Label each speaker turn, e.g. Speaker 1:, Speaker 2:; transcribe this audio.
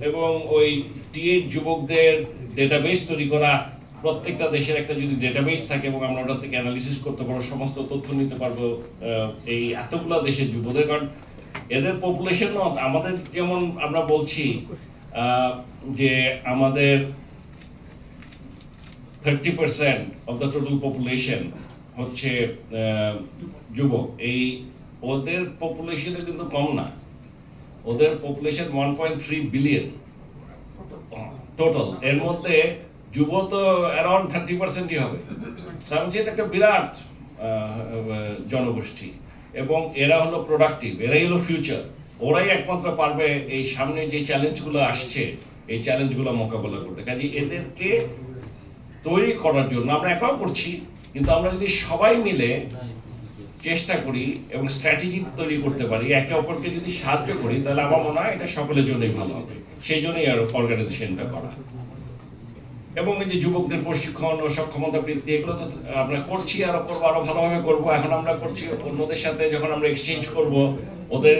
Speaker 1: এবং ওই টি8 যুবকদের ডেটাবেস তৈরি করা, প্রত্যেকটা দেশের একটা যদি ডেটাবেস থাকে এবং আমরা ওটা থেকে অ্যানালিসিস করতে পারবো, সমস্ত তথ্য নিতে পারবো এই এতগুলো দেশের যুবদের। কারণ এদের পপুলেশন আমাদের, যেমন আমরা বলছি যে আমাদের 30% অফ দ্য টোটাল পপুলেশন হচ্ছে যুবক। এই ওদের পপুলেশনে কিন্তু কম না, ওদের পপুলেশন 1.3 বিলিয়ন টোটাল। এর মধ্যে যুব তো অ্যারাউন্ড 30%ই হবে। এটা একটা বিরাট জনগোষ্ঠী এবং এরা হলো প্রোডাক্টিভ, এরাই হলো ফিউচার। ওরাই একমাত্র পারবে এই সামনে যে চ্যালেঞ্জগুলো আসছে এই চ্যালেঞ্জগুলো মোকাবেলা করতে। কাজে এদেরকে তৈরি করার জন্য আমরা একাও করছি, কিন্তু আমরা যদি সবাই মিলে চেষ্টা করি এবং স্ট্র্যাটেজি তৈরি করতে পারি, একে অপরকে যদি সাহায্য করি, তাহলে আমার মনে হয় এটা সকলের জন্যই ভালো হবে। সেই জন্যই আর অর্গানাইজেশনটা করা। এবং এই যে যুবকদের প্রশিক্ষণ ও সক্ষমতা বৃদ্ধি, এগুলো তো আমরা করছি, আরো করবো, আরো ভালোভাবে করবো। এখন আমরা করছি অন্যদের সাথে, যখন আমরা এক্সচেঞ্জ করব ওদের